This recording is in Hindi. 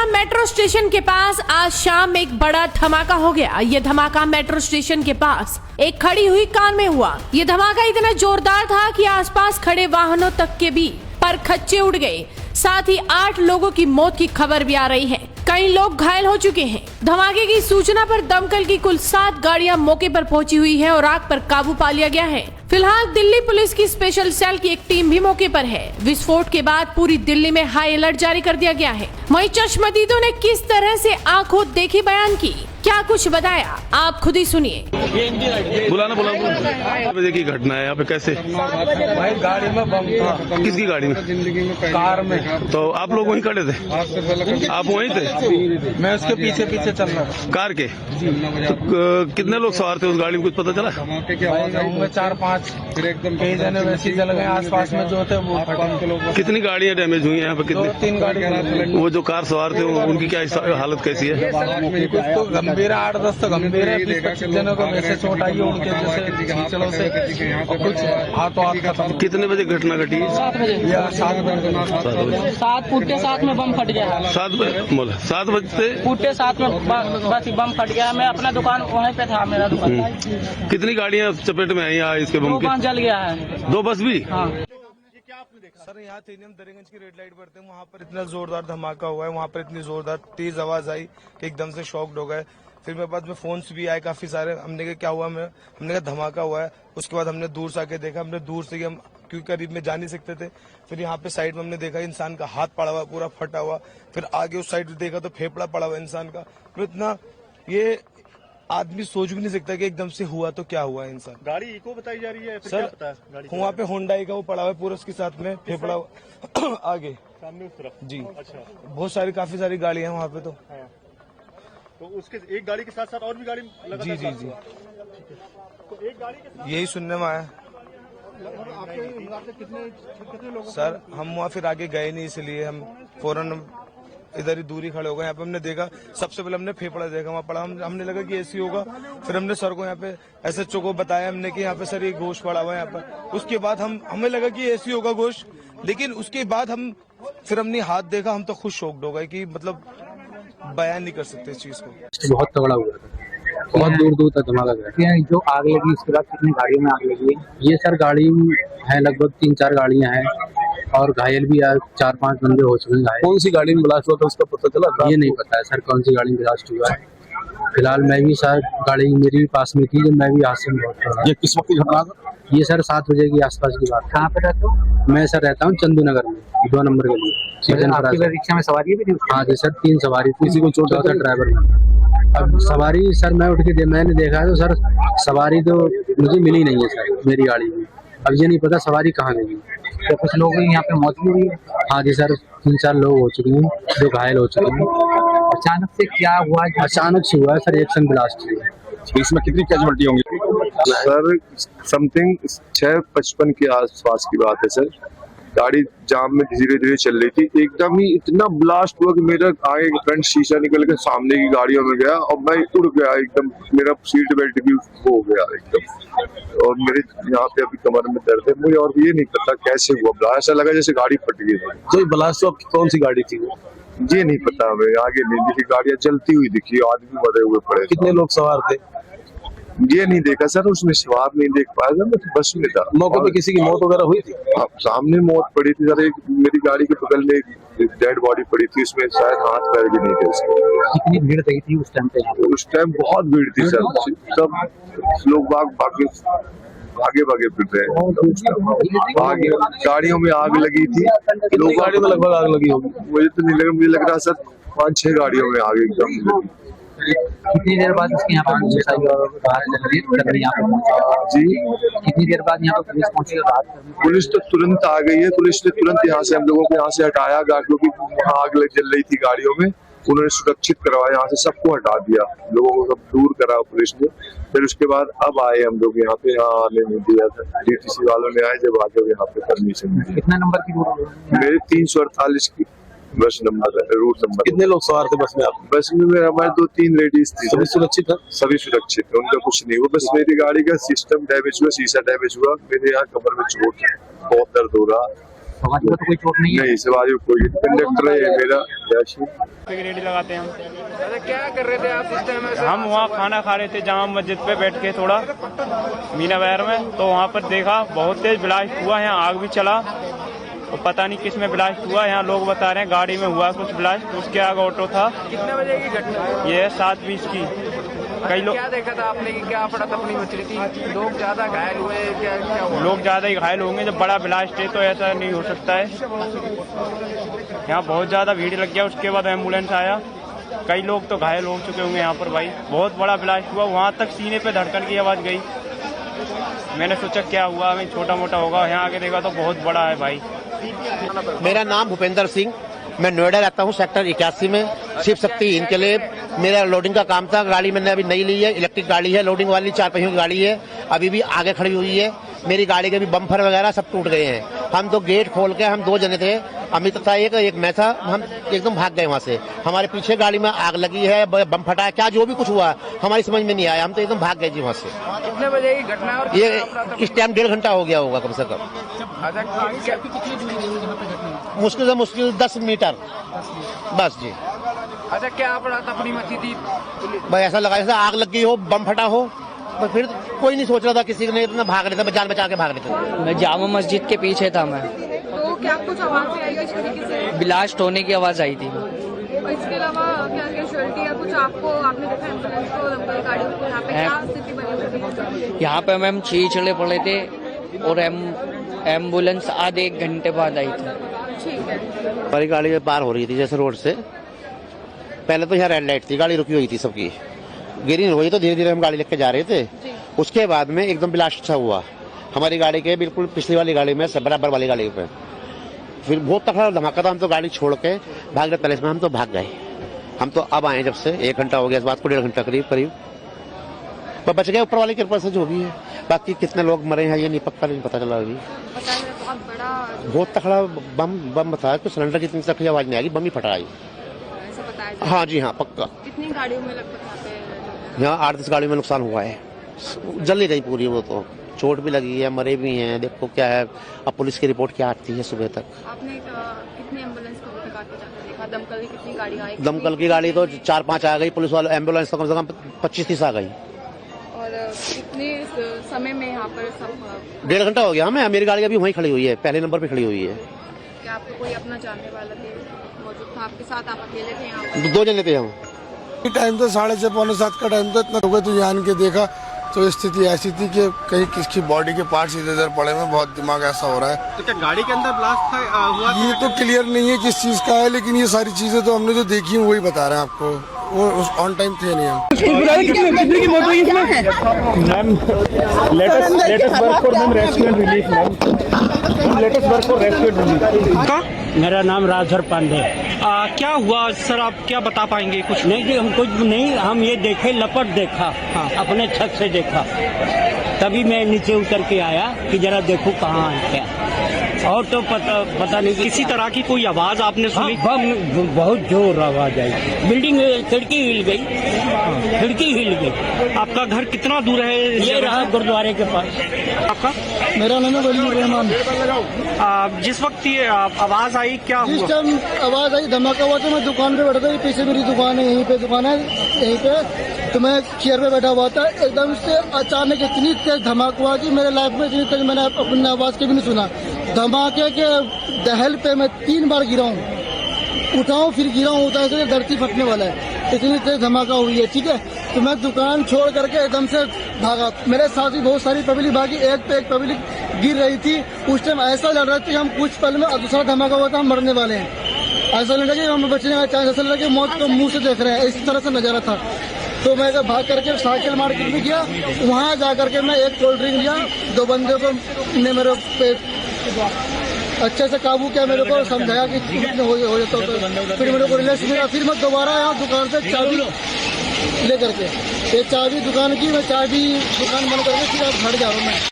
पटना मेट्रो स्टेशन के पास आज शाम एक बड़ा धमाका हो गया। ये धमाका मेट्रो स्टेशन के पास एक खड़ी हुई कार में हुआ। ये धमाका इतना जोरदार था कि आसपास खड़े वाहनों तक के भी पर खच्चे उड़ गए। साथ ही 8 लोगों की मौत की खबर भी आ रही है। कई लोग घायल हो चुके हैं। धमाके की सूचना पर दमकल की कुल 7 गाड़ियां मौके पर पहुंची हुई हैं और आग पर काबू पा लिया गया है। फिलहाल दिल्ली पुलिस की स्पेशल सेल की एक टीम भी मौके पर है। विस्फोट के बाद पूरी दिल्ली में हाई अलर्ट जारी कर दिया गया है। वहीं चश्मदीदों ने किस तरह से आंखों देखी बयान की, क्या कुछ बताया, आप खुद ही सुनिए। बुलाना बजे की घटना है यहाँ पे, कैसे? भाई गाड़ी में बम था। किसकी गाड़ी में? कार में। तो आप लोग वहीं खड़े थे? आप वहीं थे? मैं उसके पीछे पीछे चल रहा था। कार के? तो कितने लोग सवार थे उस गाड़ी में, कुछ पता चला? भाई 4-5 कई जने वैसे जल गए। आसपास में जो थे वो कितनी गाड़ियाँ डैमेज हुई हैं यहाँ पे? कितनी? 2-3 गाड़ी। वो जो कार सवार थे उनकी क्या हालत कैसी है? कुछ तो गंभीर है, 8-10 तो गंभीर है। 20-25 जनों को वैसे चोट आई है उनके जैसे चलो से, कुछ हाथों हाथ खत्म। कितने बजे घटना घटी? 7 बजे। 7 बजे। 7 में बम फट गया है। 7 बजते फुटे 7 में बस बम फट गया। मैं अपना दुकान वहीं पे था, मेरा दुकान। कितनी गाड़ियाँ चपेट में आई यहाँ इसके बम 2 की? बस जल गया है। 2 बस भी? हाँ। सर यहाँ थे हम दरियागंज की रेड लाइट पर थे, वहाँ पर इतना जोरदार धमाका हुआ है, वहाँ पर इतनी जोरदार तेज आवाज आई कि एकदम से शॉक्ड हो गए। फिर मेरे पास में फोन्स भी आए काफी सारे। हमने कहा क्या हुआ, हमने कहा धमाका हुआ है। उसके बाद हमने दूर से आके देखा, हमने दूर से हम क्योंकि करीब में जा नहीं सकते थे। फिर यहाँ पे साइड में हमने देखा इंसान का हाथ पड़ा हुआ, पूरा फटा हुआ। फिर आगे उस साइड देखा तो फेफड़ा पड़ा हुआ इंसान का। तो इतना ये आदमी सोच भी नहीं सकता कि एकदम से हुआ तो क्या हुआ इंसान। गाड़ी इको बताई जा रही है फिर सर क्या पता है गाड़ी वहाँ पे होंडाई का वो पड़ा हुआ है पूरा, उसके साथ में फेफड़ा आगे सामने उस तरफ? जी। अच्छा, बहुत सारी काफी सारी गाड़ियां हैं वहाँ पे। तो उसके एक गाड़ी के साथ साथ और भी गाड़ी जी जी जी, तो एक गाड़ी के साथ यही सुनने में आया। आपके हिसाब से कितने लोग? सर हम वहाँ फिर आगे गए नहीं, इसलिए हम फौरन इधर ही दूरी खड़े हो गए। यहाँ पे हमने देखा, सबसे पहले हमने फेफड़ा देखा वहाँ पड़ा। हमने लगा कि ऐसी होगा। फिर हमने सर को यहाँ पे SHO को बताया हमने कि यहाँ पे सर ये गोश्त पड़ा हुआ है यहाँ पर। उसके बाद हमें लगा कि ऐसी होगा गोश्त, लेकिन उसके बाद फिर हमने हाथ देखा, हम तो खुद शॉक्ड हो गए कि मतलब बयान नहीं कर सकते इस चीज को। बहुत तगड़ा हुआ था, बहुत दूर दूर तक धमाका गया। जो आग लगी उसके बाद कितनी गाड़ियों में आग लगी है? ये सर गाड़ी है लगभग 3-4 गाड़ियां हैं और घायल भी 4-5 बंदे हो चुके हैं घायल। कौन सी गाड़ी में ब्लास्ट हुआ था उसका पता चला? ये नहीं पता है सर कौन सी गाड़ी में ब्लास्ट हुआ है। फिलहाल मैं भी सर गाड़ी मेरी भी पास में थी जब मैं भी हादसे में बहुत। ये किस वक्त की घटना था? ये सर 7 बजे के आसपास की बात। कहाँ पे रहते हो? मैं सर रहता हूँ चंदू नगर में, 2 नंबर के लिए। आपकी रिक्शा में सवारी भी थी? हाँ जी सर, 3 सवारी। किसी को चोट था ड्राइवर में। अब सवारी सर मैं उठ के मैंने देखा तो सर सवारी तो मुझे मिली नहीं है सर मेरी गाड़ी में। अब ये नहीं पता सवारी कहाँ गई। तो कुछ लोग यहाँ पे मौत भी हुई है? हाँ जी सर, 3-4 लोग हो चुके हैं जो घायल हो चुके हैं। अचानक से क्या हुआ? अचानक से हुआ है सर, एक्शन ब्लास्ट हुआ। इसमें कितनी कैजुअल्टी होंगी? सर समथिंग 6:55 के आसपास की बात है सर। गाड़ी जाम में धीरे धीरे चल रही थी, एकदम ही इतना ब्लास्ट हुआ कि मेरा आगे फ्रंट शीशा निकल के सामने की गाड़ियों में गया और मैं उड़ गया एकदम। मेरा सीट बेल्ट भी हो गया एकदम और मेरे यहाँ पे अभी कमर में दर्द है। मुझे और ये नहीं पता कैसे हुआ ब्लास्ट, ऐसा लगा जैसे गाड़ी फट गई। तो ब्लास्ट कौन सी गाड़ी थी? ये नहीं पता हमें, आगे नहीं दिखी, गाड़ियां जलती हुई दिखी, आदमी मरे हुए पड़े। कितने लोग सवार थे? ये नहीं देखा सर, उसमें सवार नहीं देख पाया था, मैं बस में था। मौके पे किसी की मौत वगैरह हुई थी? सामने मौत पड़ी थी सर, एक मेरी गाड़ी के बगल में एक डेड बॉडी पड़ी थी, उसमें शायद हाथ पैर भी नहीं थे उसके। कितनी भीड़ लगी थी उस टाइम पे? उस टाइम बहुत भीड़ थी सर, सब लोग भागे फिर रहे हैं। आगे गाड़ियों में आग लगी थी। लोग गाड़ी में लगभग आग लगी होगी? मुझे तो नहीं लगा, मुझे लग रहा सर 5-6 गाड़ियों में आग एकदम लगी। कितनी देर बाद इसके यहाँ पर पुलिस आई और बात कर रही है जी? कितनी देर बाद यहाँ पर पुलिस पहुंची और बात कर रही है? पुलिस तो तुरंत आ गई है, पुलिस ने तुरंत यहाँ से हम लोगों को यहाँ से हटाया गाड़ियों की। वहाँ आग जल रही थी गाड़ियों में, उन्होंने सुरक्षित करवाया, यहाँ से सबको हटा दिया, लोगों को सब दूर करा पुलिस ने। फिर उसके बाद अब आए हम लोग यहाँ पे, यहाँ आने नहीं दिया था, DTC वालों ने आए जब आगे यहाँ पे परमिशन दी। कितना नंबर की रूट? मेरे 348 की बस नंबर है, रूट नंबर। कितने लोग सवार थे बस में? आप बस में हमारे 2-3 लेडीज थी। सभी सुरक्षित है? सभी सुरक्षित है, उनका कुछ नहीं हुआ। बस मेरी गाड़ी का सिस्टम डैमेज हुआ, शीशा डैमेज हुआ, मेरे यहाँ कमर में चोट, बहुत दर्द हो रहा। सवारी को तो कोई चोट नहीं है? नहीं, सवारी को कोई, कंडक्टर है मेरा याशी। रेडी लगाते हैं हम। अच्छा, क्या कर रहे थे आप इस टाइम? हम वहाँ खाना खा रहे थे जामा मस्जिद पे बैठ के थोड़ा मीना बहर में, तो वहाँ पर देखा बहुत तेज ब्लास्ट हुआ, यहाँ आग भी चला और पता नहीं किस में ब्लास्ट हुआ। यहाँ लोग बता रहे हैं गाड़ी में हुआ कुछ ब्लास्ट, उसके आगे ऑटो था। कितने बजे की घटना है? ये 7:20 की। कई लोग क्या देखा था आपने कि क्या पड़ा तपनी मचली थी? लोग ज्यादा घायल हुए? क्या हुआ? लोग ज्यादा ही घायल होंगे, जब बड़ा ब्लास्ट है तो ऐसा नहीं हो सकता है। यहाँ बहुत ज्यादा भीड़ लग गया, उसके बाद एम्बुलेंस आया, कई लोग तो घायल हो चुके होंगे यहाँ पर। भाई बहुत बड़ा ब्लास्ट हुआ, वहाँ तक सीने पे धड़कन की आवाज गई। मैंने सोचा क्या हुआ, हमें छोटा मोटा होगा, यहाँ आके देखा तो बहुत बड़ा है भाई। मेरा नाम भूपेंद्र सिंह, मैं नोएडा रहता हूँ, सेक्टर 81 में। शिव शक्ति इनके लिए मेरा लोडिंग का काम था। गाड़ी मैंने अभी नई ली है, इलेक्ट्रिक गाड़ी है, लोडिंग वाली 4 पहियों की गाड़ी है, अभी भी आगे खड़ी हुई है। मेरी गाड़ी के भी बम्फर वगैरह सब टूट गए हैं। हम तो गेट खोल के, हम 2 जने थे, अमित था एक मैं था, हम एकदम भाग गए वहाँ से। हमारे पीछे गाड़ी में आग लगी है, बम फटा है, क्या जो भी कुछ हुआ हमारी समझ में नहीं आया, हम तो एकदम भाग गए जी वहाँ से। कितने बजे की घटना है? और ये इस टाइम 1.5 घंटा हो गया होगा कम से कम। अच्छा, मुश्किल से मुश्किल 10 मीटर बस जी। अच्छा, क्या पड़ा तपनी मची थी? भाई ऐसा लगा जैसे आग लग गई हो, बम फटा हो, पर फिर कोई नहीं सोच रहा था, किसी ने इतना भाग रहे थे, जान बचा के भाग रहे थे। मैं जामा मस्जिद के पीछे था मैं, तो क्या कुछ आवाज आई इस तरीके से? ब्लास्ट होने की आवाज आई थी। और इसके अलावा क्या कैजुअलिटी या कुछ आपको आपने देखा एम्बुलेंस को, दमकल गाड़ियों को, यहाँ पे क्या स्थिति बनी हुई? यहाँ पे मैम छीछड़े पड़े थे और एम्बुलेंस आधे 1 घंटे बाद आई थी। ठीक है। हमारी गाड़ी पार हो रही थी जैसे रोड से, पहले तो यहाँ रेड लाइट थी, गाड़ी रुकी हुई थी सबकी, ग्रीन हुई तो धीरे धीरे हम गाड़ी लेके जा रहे थे। उसके बाद में एकदम ब्लास्ट सा हुआ हमारी गाड़ी के बिल्कुल पिछली वाली गाड़ी में, बराबर वाली गाड़ी पे। फिर बहुत तगड़ा धमाका था, हम तो गाड़ी छोड़ के भाग रहे, पहले में हम तो भाग गए। हम तो अब आए जब से 1 घंटा हो गया, इस बात को 1.5 घंटा करीब पर बच गए ऊपर वाली कृपा से जो भी है। बाकी कितने लोग मरे हैं ये नहीं पक्का नहीं पता चला अभी। बहुत तगड़ा बम बताया, तो सिलेंडर की इतनी तक आवाज नहीं आएगी, बम ही फटा आई। हाँ जी हाँ पक्का। कितनी गाड़ियों में लगभग यहाँ 8-10 गाड़ियों में नुकसान हुआ है, जल ही गई पूरी, वो तो चोट भी लगी है, मरे भी हैं। देखो क्या है, अब पुलिस की रिपोर्ट क्या आती है सुबह तक। आपने कितनी एम्बुलेंस को देखा? दमकल की कितनी गाड़ी आई? दमकल की गाड़ी तो 4-5 आ गई, पुलिस वाले एम्बुलेंस तो कम से कम 25-30 आ गई। और कितने समय में यहाँ पर सब? 1.5 घंटा हो गया हमें, मेरी गाड़ी अभी वहीं खड़ी हुई है, पहले नंबर पे खड़ी हुई है। क्या आपको कोई अपना जानने वाला थे मौजूद था आपके साथ? आप अकेले थे यहाँ? 2 जने थे हम। टाइम तो 6:30-7 का टाइम था, इतना हो गया तो यहाँ आन के देखा तो स्थिति ऐसी थी कि कहीं किसकी बॉडी के पार्ट्स इधर उधर पड़े में, बहुत दिमाग ऐसा हो रहा है। तो क्या गाड़ी के अंदर ब्लास्ट हुआ? ये तो क्लियर नहीं है किस चीज का है, लेकिन ये सारी चीजें तो हमने जो देखी हैं वही बता रहे हैं आपको, वो ऑन टाइम थे नहीं हम। मेरा नाम राजधर पांडे। क्या हुआ सर, आप क्या बता पाएंगे? कुछ नहीं जी, हम कुछ नहीं, हम ये देखे, लपट देखा। हाँ। अपने छत से देखा, तभी मैं नीचे उतर के आया कि जरा देखूं कहाँ है क्या, और तो पता नहीं किसी तरह की कोई आवाज आपने सुनी? हाँ, बहुत जोर आवाज आई, बिल्डिंग खिड़की हिल गई, खिड़की हिल गई। आपका घर कितना दूर है? ये रहा गुरुद्वारे के पास। आपका? मेरा नाम है वली रहमान। जिस वक्त ये आवाज आई क्या हुआ? जिस टाइम आवाज आई धमाका हुआ तो मैं दुकान पे बैठा था, पीछे मेरी दुकान है, यहीं पे दुकान है, यहीं पे तो मैं चेयर पे बैठा हुआ था। एकदम से अचानक इतनी तेज धमाका हुआ कि मेरे लाइफ में इतनी तेज मैंने अपनी आवाज के भी नहीं सुना। धमाके के दहल पे मैं 3 बार गिरा हूँ, उठाऊं फिर गिरा हूँ, उठा से धरती फटने वाला है, इतनी तेज धमाका हुई है। ठीक है, तो मैं दुकान छोड़ करके एकदम से भागा, मेरे साथ भी बहुत सारी पब्लिक भागी, एक पे एक पब्लिक गिर रही थी। उस टाइम ऐसा लग रहा था कि हम कुछ पल में दूसरा धमाका हुआ था, हम मरने वाले हैं, ऐसा लग रहा कि हम बचने का चांस, ऐसा लगा कि मौत को मुंह से देख रहे हैं, इस तरह से नजारा था। तो मैं भाग करके साइकिल मार्केट में गया, वहाँ जा करके मैं एक कोल्ड ड्रिंक लिया, 2 बंदे को ने मेरे पे अच्छे से काबू किया, मेरे को समझाया कि हो जाता तो फिर मेरे को रिलैक्स मिला। फिर मैं दोबारा यहाँ दुकान से चाबी ले करके, ये चाबी दुकान की, मैं चाबी दुकान बंद करके फिर आप घर जा रहा हूँ मैं।